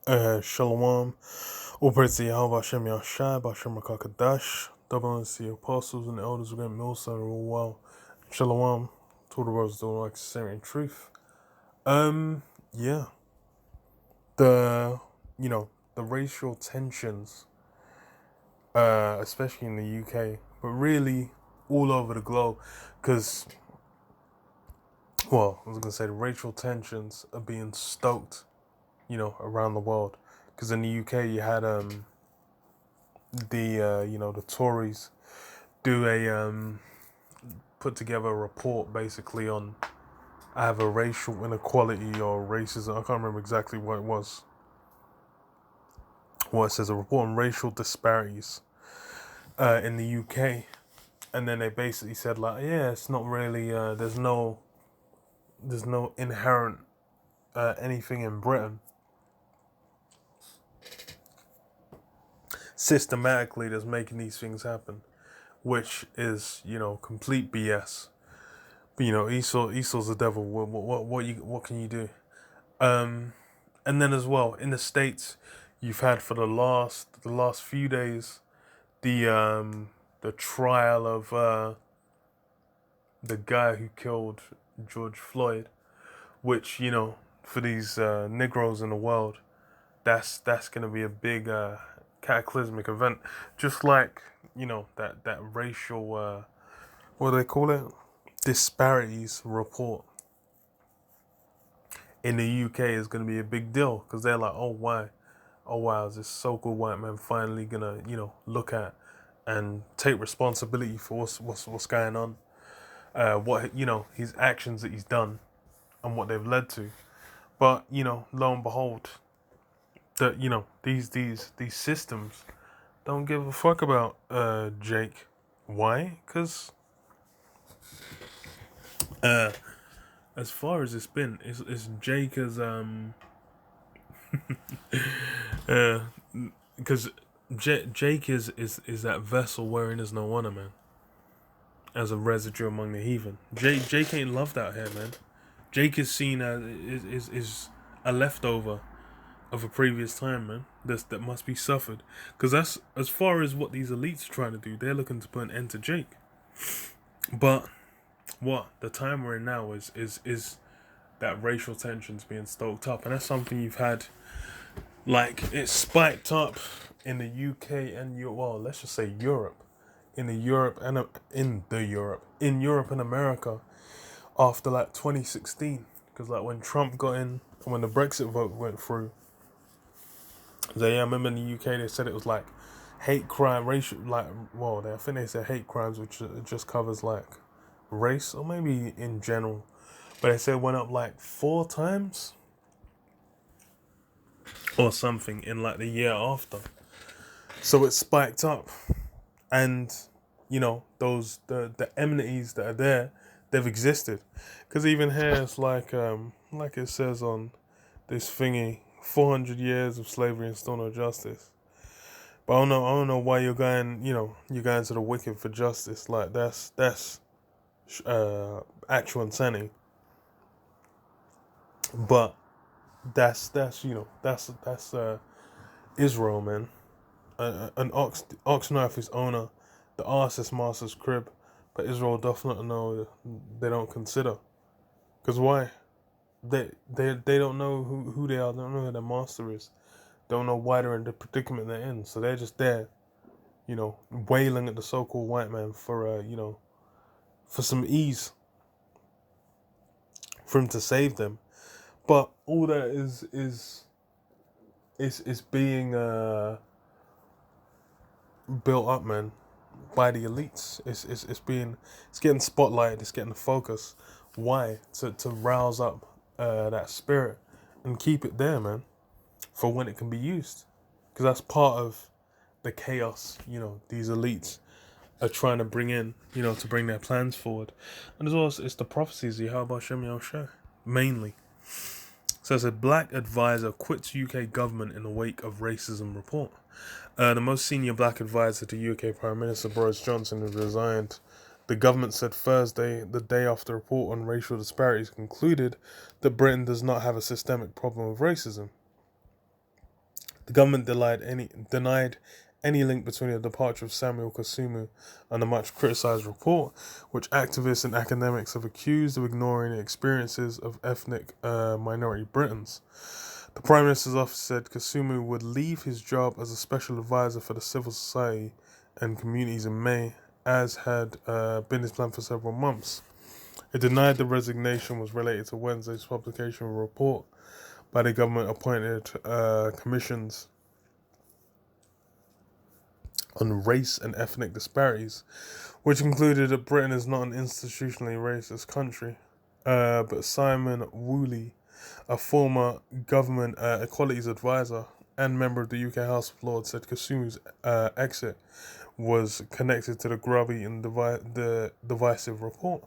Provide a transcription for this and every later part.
Shalom. All praise to Yahweh Hashem Yahshai, Bashem Rakakadash. Double honors to the apostles and the elders of Great Millside are all well. Shalom. To all the brothers doing like sincerity and truth. Yeah. The the racial tensions, especially in the UK, but really all over the globe, because I was gonna say the racial tensions are being stoked, around the world. Because in the UK you had the Tories do a put together a report basically on either racial inequality or racism. I can't remember exactly what it was. Well, it says a report on racial disparities in the UK, and then they basically said like, yeah, it's not really. There's no inherent anything in Britain systematically that's making these things happen, which is complete BS. But Esau's the devil. What can you do? And then as well in the States, you've had for the last few days the trial of the guy who killed George Floyd, which for these Negroes in the world, that's gonna be a big cataclysmic event, just like that racial what do they call it, disparities report in the UK is going to be a big deal, because they're like, oh wow, is this so-called white man finally gonna look at and take responsibility for what's going on, what his actions that he's done and what they've led to. But lo and behold, that these systems don't give a fuck about Jake. Why? Because uh, as far as it's been, it's Jake as because Jake is that vessel wherein is no honor, man. As a residue among the heathen, Jake ain't loved out here, man. Jake is seen as is a leftover of a previous time, man. That must be suffered, because that's as far as what these elites are trying to do. They're looking to put an end to Jake. But what the time we're in now is that racial tensions being stoked up, and that's something you've had. Like, it's spiked up in the UK and let's just say Europe, in Europe and America after like 2016, because like when Trump got in and when the Brexit vote went through, I remember in the UK they said it was like hate crime, racial, like, I think they said hate crimes, which just covers like race or maybe in general, but they said it went up like 4 times or something in like the year after. So it spiked up, and those the enmities that are there, they've existed, because even here it's like it says on this thingy, 400 years of slavery and still no justice. But I don't know why you're going to the wicked for justice. Like, that's actual insanity. But that's Israel, man. An ox knife is owner, the arse is master's crib, but Israel doth not know, they don't consider. Because why? They don't know who they are, they don't know who their master is, don't know why they're in the predicament they're in, so they're just there, wailing at the so-called white man for for some ease, for him to save them. But all that is being built up, man, by the elites. It's getting spotlighted. It's getting the focus. Why? To rouse up that spirit and keep it there, man, for when it can be used. Because that's part of the chaos. These elites are trying to bring in. To bring their plans forward, and as well as it's the prophecies of Yahweh Shem Yahushua, mainly. So it's a black advisor quits UK government in the wake of racism report. The most senior black advisor to UK Prime Minister Boris Johnson has resigned. The government said Thursday, the day after the report on racial disparities concluded, that Britain does not have a systemic problem of racism. The government denied any link between the departure of Samuel Kasumu and the much criticized report, which activists and academics have accused of ignoring the experiences of ethnic minority Britons. The Prime Minister's office said Kasumu would leave his job as a special advisor for the civil society and communities in May, as had been his plan for several months. It denied the resignation was related to Wednesday's publication of a report by the government-appointed commissions on race and ethnic disparities, which concluded that Britain is not an institutionally racist country. But Simon Woolley, a former government equalities advisor and member of the UK House of Lords, said Kasumu's exit was connected to the grubby and the divisive report.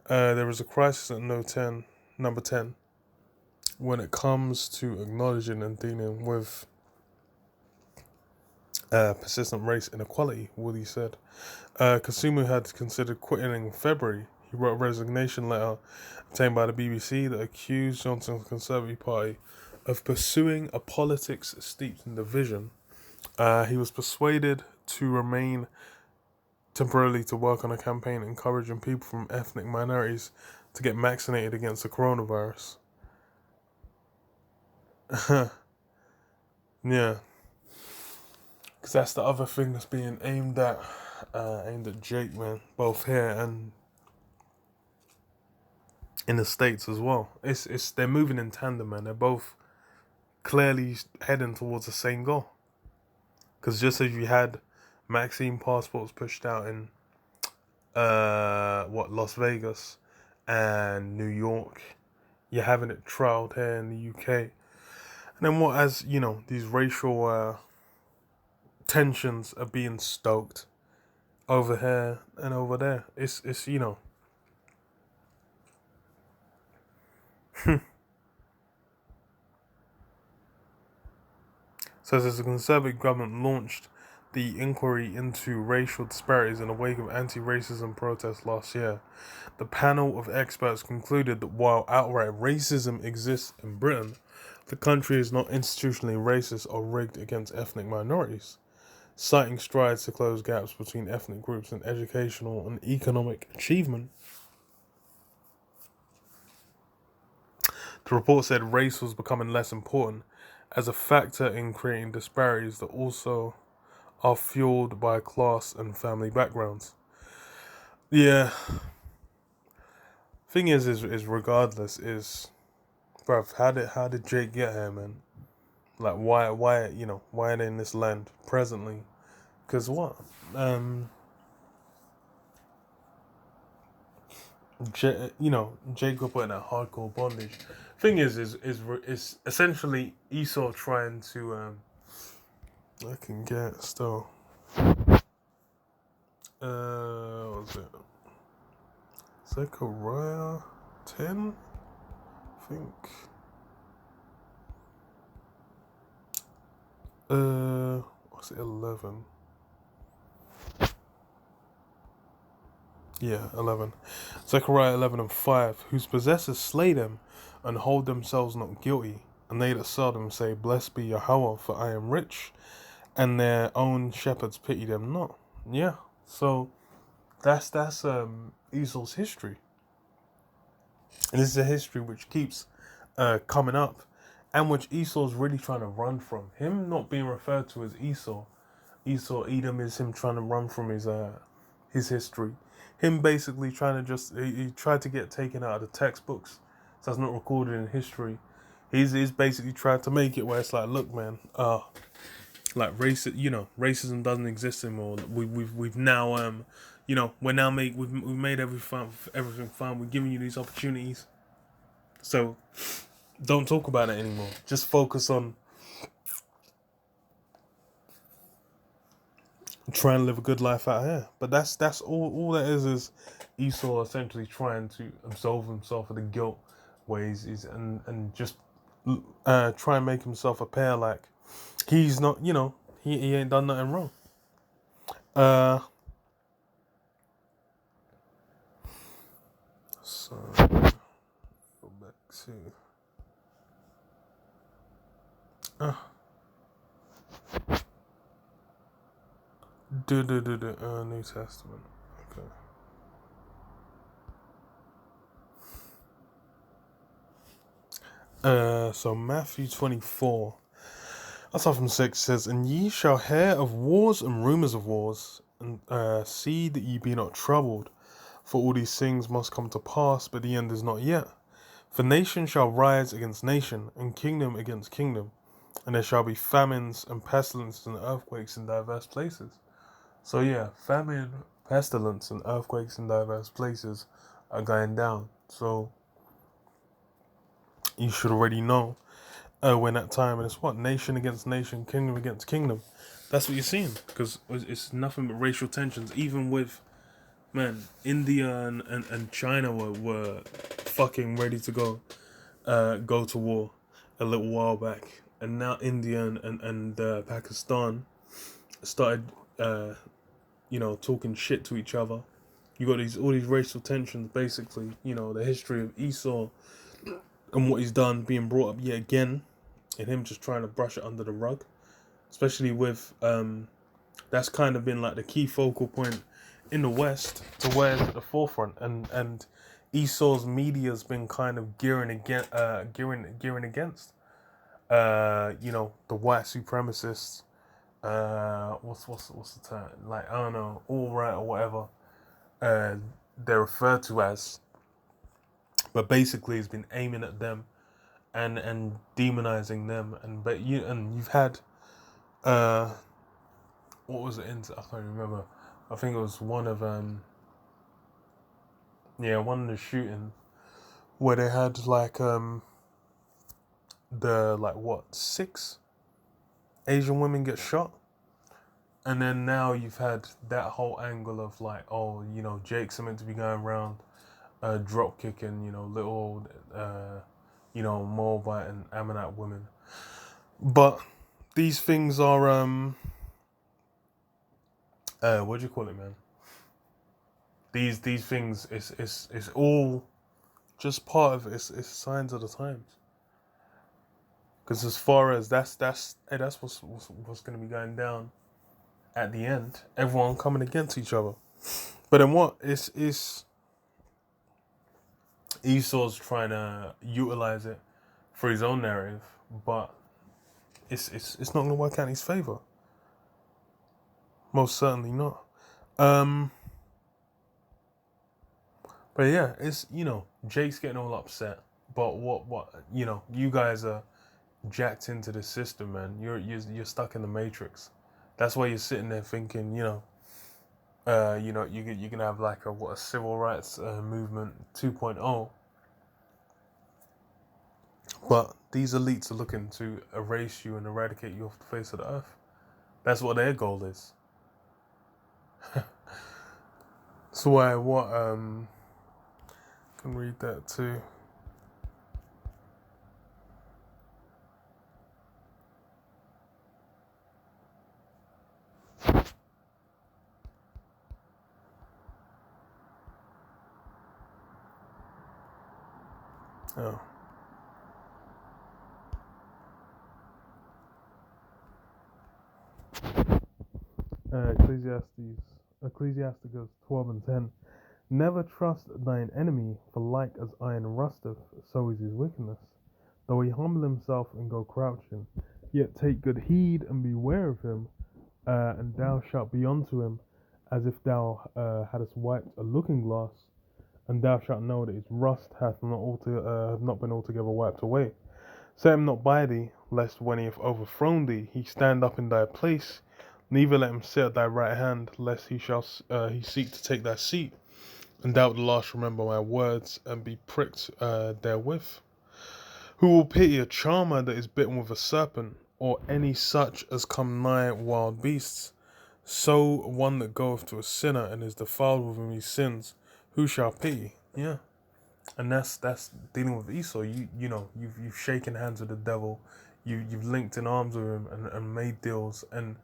There is a crisis at number 10 when it comes to acknowledging and dealing with persistent race inequality, Woody said. Kasumu had considered quitting in February. He wrote a resignation letter obtained by the BBC that accused Johnson's Conservative Party of pursuing a politics steeped in division. He was persuaded to remain temporarily to work on a campaign encouraging people from ethnic minorities to get vaccinated against the coronavirus. Yeah. Because that's the other thing that's being aimed at Jake, man. Both here and in the States as well. They're moving in tandem, man. They're both clearly heading towards the same goal. Because just as you had vaccine passports pushed out in Las Vegas and New York, you're having it trialed here in the UK. And then as you know, these racial tensions are being stoked over here and over there. It's you know. Says as the Conservative government launched the inquiry into racial disparities in the wake of anti-racism protests last year, the panel of experts concluded that while outright racism exists in Britain, the country is not institutionally racist or rigged against ethnic minorities, citing strides to close gaps between ethnic groups in educational and economic achievement. The report said race was becoming less important as a factor in creating disparities that also are fueled by class and family backgrounds. Yeah. Thing is regardless is, bruv, how did Jake get here, man? Like why are they in this land presently? Cause what? Jake got put in that hardcore bondage. Thing is essentially Esau trying to I can get still. What was it? Zechariah 10? I think. What's it, 11? Yeah, 11. Zechariah 11 and 5. Whose possessors slay them and hold themselves not guilty, and they that sell them say, Blessed be Yahweh, for I am rich, and their own shepherds pity them not. Yeah, so that's Esau's history. And this is a history which keeps coming up, and which Esau's really trying to run from. Him not being referred to as Esau, Edom is him trying to run from his history. Him basically trying to he tried to get taken out of the textbooks, so it's not recorded in history. He's basically tried to make it where it's like, look, man, like racism doesn't exist anymore. We've now we've made everything fun. We're giving you these opportunities, so don't talk about it anymore. Just focus on trying to live a good life out here. But that's all that is Esau essentially trying to absolve himself of the guilt ways and just try and make himself appear like he's not, he ain't done nothing wrong. So go back to New Testament. Okay. So Matthew 24. That's off from 6 says, And ye shall hear of wars and rumours of wars, and see that ye be not troubled, for all these things must come to pass, but the end is not yet. For nation shall rise against nation, and kingdom against kingdom, and there shall be famines and pestilences and earthquakes in diverse places. So yeah, famine, pestilence, and earthquakes in diverse places are going down. So you should already know when that time, and it's what, nation against nation, kingdom against kingdom. That's what you're seeing, because it's nothing but racial tensions. Even with, man, India and China were fucking ready to go to war a little while back, and now India and Pakistan started talking shit to each other. You got all these racial tensions, basically. The history of Esau and what he's done being brought up yet again, and him just trying to brush it under the rug. Especially with that's kind of been like the key focal point in the West to where it's at the forefront, and Esau's media's been kind of gearing against the white supremacists. What's the term? Like, I don't know, all right or whatever they're referred to as. But basically, it's been aiming at them and demonizing them, and you've had what was it? I can't remember. I think it was one of the shooting where they had like the like what 6 Asian women get shot, and then now you've had that whole angle of like, oh, Jake's meant to be going around drop kicking little Moabite and Ammonite women, but these things are what do you call it, man? These things is all just part of it. It's signs of the times. Because as far as that's what's going to be going down at the end. Everyone coming against each other. But then what is Esau's trying to utilize it for his own narrative, but it's not going to work out in his favor. Most certainly not. But yeah, it's Jake's getting all upset. But what you guys are jacked into the system, man. You're stuck in the matrix. That's why you're sitting there thinking, you can have like a civil rights movement 2.0. But these elites are looking to erase you and eradicate you off the face of the earth. That's what their goal is. That's why can read that too. Oh. Ecclesiasticus 12 and 10. Never trust thine enemy, for like as iron rusteth, so is his wickedness. Though he humble himself and go crouching, yet take good heed and beware of him, and thou shalt be unto him as if thou hadst wiped a looking glass, and thou shalt know that his rust hath not been altogether wiped away. Set him not by thee, lest when he hath overthrown thee, he stand up in thy place. Neither let him sit at thy right hand, lest he seek to take thy seat. And thou at the last remember my words, and be pricked therewith. Who will pity a charmer that is bitten with a serpent, or any such as come nigh wild beasts? So one that goeth to a sinner and is defiled with him his sins, who shall pity? Yeah. And that's dealing with Esau. You've shaken hands with the devil, you've linked in arms with him and made deals, and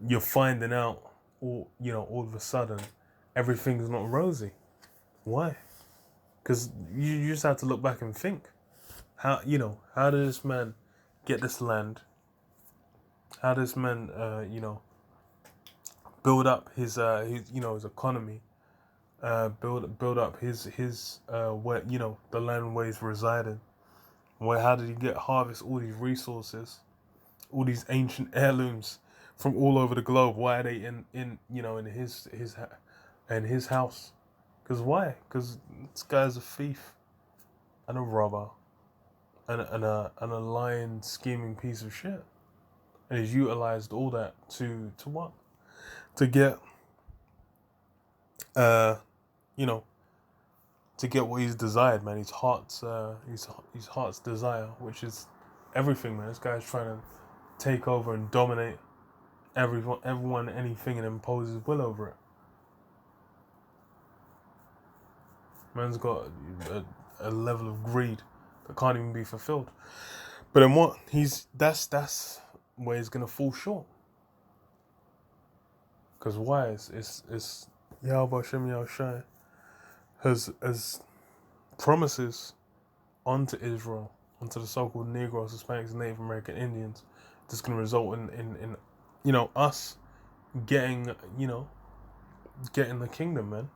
you're finding out all of a sudden everything's not rosy. Why? Because you just have to look back and think, how did this man get this land? How did this man build up his his economy, build up his where the land where he's residing. How did he harvest all these resources, all these ancient heirlooms from all over the globe? Why are they in his house? Because why? Because this guy's a thief and a robber and a lying, scheming piece of shit, and he's utilized all that to what? To get uh you know to get what he's desired, man. His heart's desire, which is everything, man. This guy's trying to take over and dominate everyone, anything, and impose his will over it. Man's got a level of greed that can't even be fulfilled. But then what? That's where he's gonna fall short. Because why? It's Yahweh Shem Yahushai has promises onto Israel, onto the so-called Negroes, Hispanics, Native American Indians. That's gonna result in us getting getting the kingdom, man.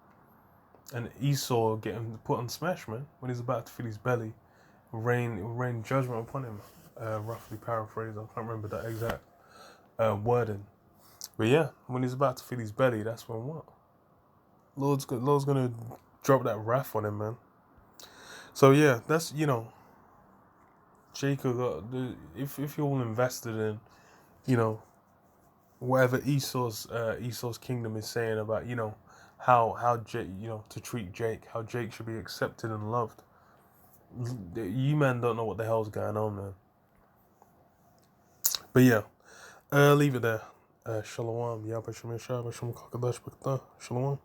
And Esau getting put on smash, man, when he's about to fill his belly. Rain judgment upon him. Roughly paraphrase. I can't remember that exact wording. But yeah, when he's about to fill his belly, that's when what? Lord's gonna drop that wrath on him, man. So yeah, that's Jacob if you're all invested in, whatever Esau's kingdom is saying about, how Jake, to treat Jake, how Jake should be accepted and loved. You men don't know what the hell's going on, man. But yeah, leave it there. Shalom. Yabba Shem Shalom. Shalom.